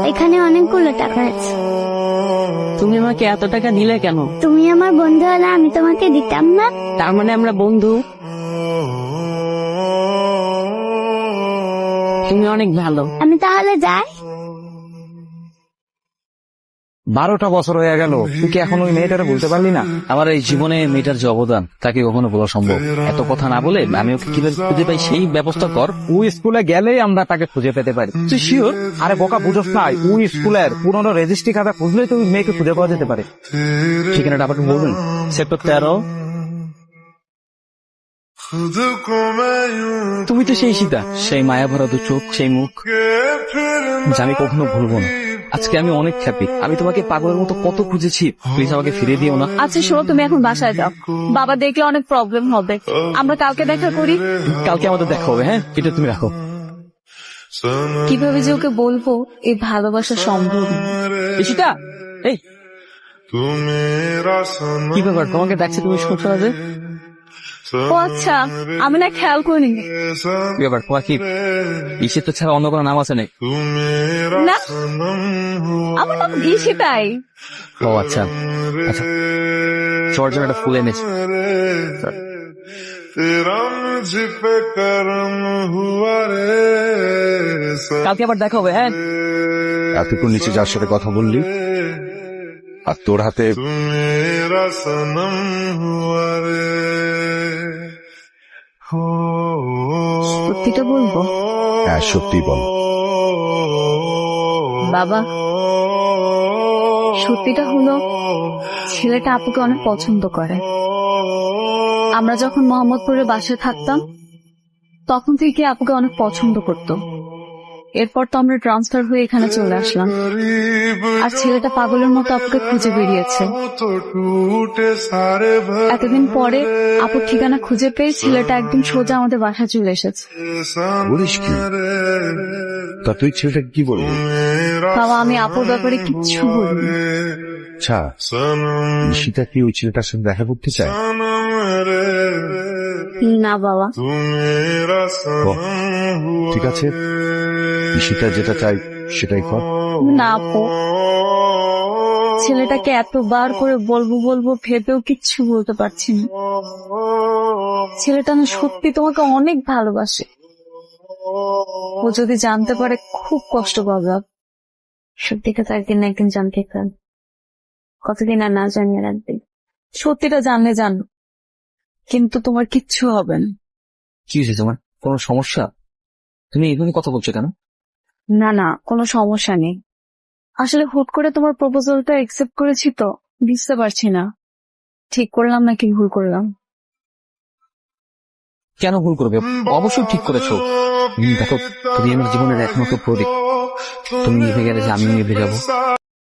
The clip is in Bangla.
এখানে অনেকগুলো টাকা আছে। তুমি আমাকে এত টাকা দিলে কেন? তুমি আমার বন্ধু হলে আমি তোমাকে দিতাম না? তার মানে আমরা বন্ধু? তুমি অনেক ভালো। আমি তাহলে যাই। 12টা বছর হয়ে গেল, তুই কি এখন ওই মেয়েটারে বলতে পারলি না? আমার এই জীবনে মেয়েটার যে অবদান তাকে কখনো বলা সম্ভব? এত কথা না বলে আমি ওকে কিভাবে খুঁজে পাই সেই ব্যবস্থা কর। ওই স্কুলে গেলেই আমরা তাকে খুঁজে পেতে পারি। তুই শিওর? আরে বোকা, বুঝোস না? ওই স্কুলের পুরনো রেজিস্ট্রি খাতা খুঁজলেই তো ওই মেয়েকে খুঁজে পাওয়া যেতে পারে। ঠিকানাটা আবার বলবেন? সেক্টর 13। তুমি তো সেই সীতা, সেই মায়া ভরা দু চোখ, সেই মুখ যা আমি কখনো ভুলবো না। আজকে আমি অনেক হ্যাপি। আমি তোমাকে পাগলের মতো কত খুঁজেছি, প্লিজ আমাকে ফিরে দিও না। আচ্ছা শোনো, তুমি এখন বাসায় যাও, বাবা দেখলে অনেক প্রবলেম হবে। আমরা কালকে দেখা করি। কালকে আমাদের দেখা হবে, হ্যাঁ? এটা তুমি রাখো। কিভাবে যে ওকে বলবো এই ভালোবাসা সম্ভব না। ঈশিতা, এই কি ব্যাপার, তোমাকে দেখছি তুমি শুনছো না যে? ও আচ্ছা, আমি না খেয়াল করিনি। কি ব্যাপার, তোমার কি ঈশিতা ছাড়া অন্য কোনো নাম আছে নাকি? না, আমার নাম ঈশিতাই। ও আচ্ছা আচ্ছা, তোমার জন্য একটা ফুল এনেছি। কালকে আবার দেখা হবে, হ্যাঁ? এতক্ষণ নিচে যার সাথে কথা বললি আর তোর হাতে সত্যিটা বলবো? হ্যাঁ, সত্যি বল। বাবা, সত্যিটা হলো ছেলেটা আপুকে অনেক পছন্দ করে। আমরা যখন মোহাম্মদপুরে বাসায় থাকতাম তখন থেকে আপুকে অনেক পছন্দ করতো। এরপর তো আমরা ট্রান্সফার হয়ে এখানে চলে আসলাম, আর ছেলেটা পাগলের মতো আপুকে খুঁজে বেরিয়েছে। এতদিন পরে আপুর ঠিকানা খুঁজে পেয়ে ছেলেটা একদম সোজা আমাদের বাসায় চলে এসেছে। বলিস কি? তা তুই ছেলেটাকে কি বলবি? বাবা, আমি আপুর ব্যাপারে কিচ্ছু বলিনি। আচ্ছা, ঈশিতা কি ওই ছেলেটার সাথে দেখা করতে চায়? না বাবা। বাহ, ঠিক আছে, ঈশিতা যেটা চাই সেটাই কর। না আপু, ছেলেটাকে এতবার করে বলবো বলবো ভেবেও কিচ্ছু বলতে পারছি না। ছেলেটা না সত্যি তোমাকে অনেক ভালোবাসে। ও যদি জানতে পারে খুব কষ্ট পাবে। সত্যিটা তো একদিন না একদিন জানতে পারে। কতদিন আর না জানিয়ে রাখবে। সত্যিটা জানলে জানো, কিন্তু তোমার কিচ্ছু হবে না। কি হয়েছে তোমার? কোনো সমস্যা? তুমি এভাবে কথা বলছো কেন? না না, কোনো সমস্যা নেই। আসলে হুট করে তোমার প্রপোজালটা একসেপ্ট করেছি তো বুঝতে পারছি না ঠিক করলাম নাকি ভুল করলাম। কেন ভুল করবে? অবশ্যই ঠিক করেছো। দেখো, তুমি আমার জীবনের একমাত্র প্রদীপ। তুমি নিভে গেলে যে আমি নিভে যাবো,